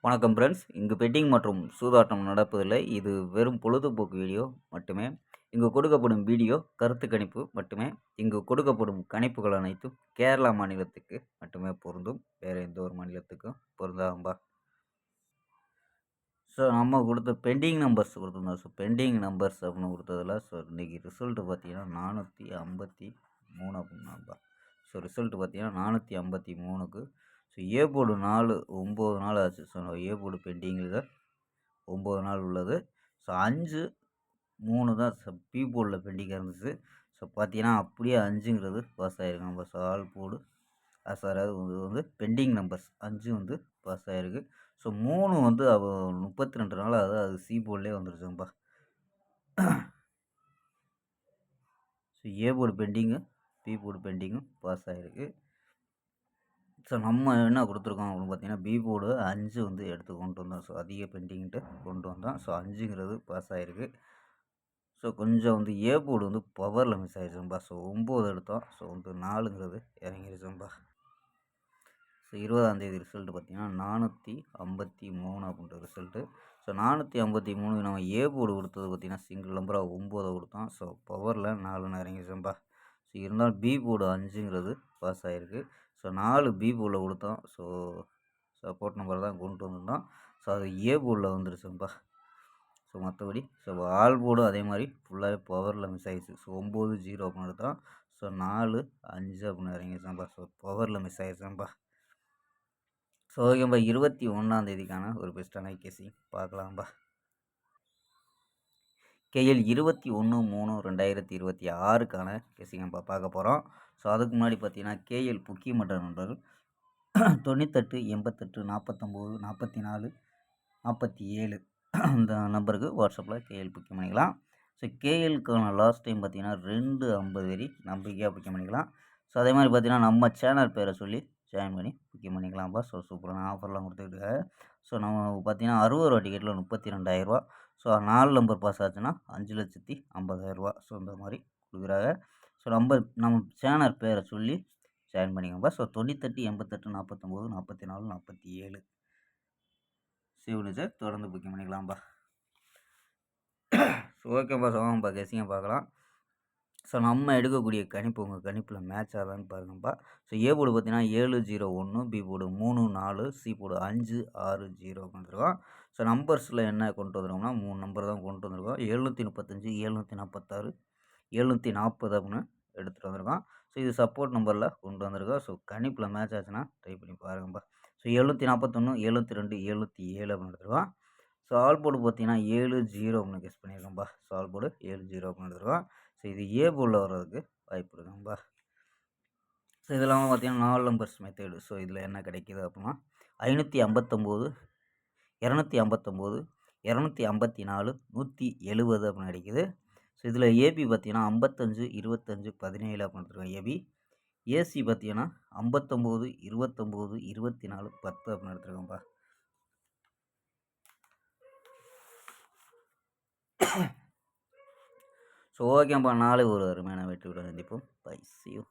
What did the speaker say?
வணக்கம் ஃப்ரெண்ட்ஸ். இங்கு பெட்டிங் மற்றும் சூதாட்டம் நடப்பதில்லை. இது வெறும் பொழுதுபோக்கு வீடியோ மட்டுமே. இங்கு கொடுக்கப்படும் வீடியோ கருத்து கணிப்பு மட்டுமே. இங்கு கொடுக்கப்படும் கணிப்புகள் அனைத்தும் கேரளா மாநிலத்துக்கு மட்டுமே பொருந்தும். வேறு எந்த ஒரு மாநிலத்துக்கும் பொருந்தாம்பா. ஸோ நம்ம கொடுத்த பெண்டிங் நம்பர்ஸ் கொடுத்துருந்தோம். ஸோ பெண்டிங் நம்பர்ஸ் அப்படின்னு கொடுத்ததில் இன்றைக்கி ரிசல்ட்டு பார்த்தீங்கன்னா 453 அப்படின்னாப்பா. ஸோ ரிசல்ட்டு பார்த்தீங்கன்னா 453க்கு ஏ போர்டு 9 நாள் ஆச்சு. ஸோ ஏ போர்டு பெண்டிங்கில் 9 நாள் உள்ளது. ஸோ 5-3 தான் பி போர்டில் பெண்டிங்காக இருந்துச்சு. ஸோ பார்த்தீங்கன்னா அப்படியே 5ங்கிறது பாஸ் ஆகிருக்கு. நம்ம ஆல் போர்டு சார் அது வந்து பெண்டிங் நம்பர்ஸ் 5 பாஸ் ஆகிருக்கு. ஸோ 3 32 நாள் ஆகுது. அது சி போர்ட்லேயே வந்துருச்சுங்கப்பா. So A board pending B board பெண்டிங்கும் பாஸ் ஆகிருக்கு. ஸோ நம்ம என்ன கொடுத்துருக்கோம் அப்படின்னு பார்த்தீங்கன்னா, பி போர்டு 5 எடுத்து கொண்டு வந்தோம். ஸோ அதிக பெண்டிங்கிட்டு கொண்டு வந்தோம். ஸோ 5ங்கிறது பாஸ் ஆகிருக்கு. ஸோ கொஞ்சம் ஏ போர்டு பவரில் மிஸ் ஆகிடுச்சும்பா. ஸோ 9 எடுத்தோம். ஸோ 4ங்கிறது இறங்கிடுச்சும்பா. ஸோ 20ஆந்தேதி ரிசல்ட்டு பார்த்தீங்கன்னா 453 அப்படின்ற ரிசல்ட்டு. ஸோ 453 நம்ம ஏ போர்டு கொடுத்தது பார்த்தீங்கன்னா சிங்கிள் நம்பராக 9 கொடுத்தோம். ஸோ பவரில் 4 இறங்கிடுச்சும்பா. ஸோ இருந்தாலும் பி போர்டு 5ங்கிறது பாஸ் ஆகிருக்கு. ஸோ 4 பி போர்டில் கொடுத்தோம். ஸோ சப்போர்ட் நம்பர் தான் கொண்டு வந்திருந்தோம். ஸோ அது ஏ போர்டில் வந்துருச்சும்பா. ஸோ மற்றபடி ஆல் போர்டும் அதே மாதிரி ஃபுல்லாகவே பவரில் மிஸ் ஆகிடுச்சு. ஸோ 9-0 அப்படின்னு எடுத்தோம். ஸோ 4-5 அப்படின்னு இறங்கிடுச்சும்பா. ஸோ பவரில் மிஸ் ஆகிடுச்சும்பா. ஸோ ஓகேம்பா. 21ஆந்தேதிக்கான ஒரு பெஸ்ட்டான கேசி பார்க்கலாம்பா. கேஎல் 21/3/2026க்கான கேசிங்கப்பா பார்க்க போகிறோம். ஸோ அதுக்கு முன்னாடி பார்த்தீங்கன்னா கேஎல் முக்கியமற்ற நண்பர்கள் 98 88 49 44 47 இந்த நம்பருக்கு வாட்ஸ்அப்பில் கேஎல் புக்கிங் பண்ணிக்கலாம். ஸோ கேஎலுக்கான லாஸ்ட் டைம் பார்த்தீங்கன்னா 250 வரி நம்பிக்கையாக புக்கிங் பண்ணிக்கலாம். ஸோ அதே மாதிரி பார்த்தீங்கன்னா நம்ம சேனல் பேரை சொல்லி ஜாயின் பண்ணி புக்கிங் பண்ணிக்கலாம்ப்பா. ஸோ சூப்பரான ஆஃபர்லாம் கொடுத்துக்கிட்டு. ஸோ நம்ம பார்த்தீங்கன்னா 60 ரூபா டிக்கெட்டில் 32,000 ஸோ 4 நம்பர் பாஸ் ஆச்சுன்னா 5,50,000 ஸோ இந்த மாதிரி கொடுக்குறாங்க. ஸோ நம்ம சேனல் பேரை சொல்லி ஜாயின் பண்ணிக்கோங்கப்பா. ஸோ 98 88 49 44 47 சார் தொடர்ந்து புக்கிங் பண்ணிக்கலாம்ப்பா. ஸோ ஓகேப்பா. ஸோ வாங்கப்பா கெஸிங்க பார்க்கலாம். ஸோ நம்ம எடுக்கக்கூடிய கணிப்பு உங்கள் கணிப்பில் மேட்ச் ஆகலான்னு பாருங்கப்பா. ஸோ ஏ போர்டு பார்த்தீங்கன்னா 7-0-1, பி போர்டு 3-4, சி போர்டு 5-6-0 வந்துருக்கோம். ஸோ நம்பர்ஸில் என்ன கொண்டு வந்துருக்கோம்னா 3 நம்பர் தான் கொண்டு வந்திருக்கோம். 735, 746, 740 அப்படின்னு எடுத்துகிட்டு வந்திருக்கோம். ஸோ இது சப்போர்ட் நம்பரில் கொண்டு வந்திருக்கோம். ஸோ கணிப்பில் மேட்ச் ஆச்சுன்னா ட்ரை பண்ணி பாருங்கப்பா. ஸோ 741, 72, 77 அப்படின்னு எடுத்துருக்கோம். ஸோ ஆல் போர்டு பார்த்தீங்கன்னா 7-0 அப்படின்னு கெஸ் பண்ணியிருக்கோம்ப்பா. ஸோ ஆல் போர்டு 7-0 அப்படின்னு எடுத்துருக்கோம். ஸோ இது ஏ போர்டில் வர்றதுக்கு வாய்ப்பு இருக்குங்கப்பா. ஸோ இது இல்லாமல் பார்த்தீங்கன்னா 4 நம்பர்ஸ் மெத்தேடு. ஸோ இதில் என்ன கிடைக்கிது அப்படின்னா 559, 259, 254, 170 அப்படின்னு கிடைக்கிது. ஸோ இதில் ஏபி பார்த்தீங்கன்னா 55, 25, 17 அப்படின்னு எடுத்துருக்கோம் ஏபி. ஏசி பார்த்தீங்கன்னா 59, 29, 24, 10 அப்படின்னு எடுத்துருக்கோம்ப்பா. ஸோ ஓகேப்பா. நாளை ஒரு அருமையான வெற்றியுடன் சந்திப்போம். பை. C you.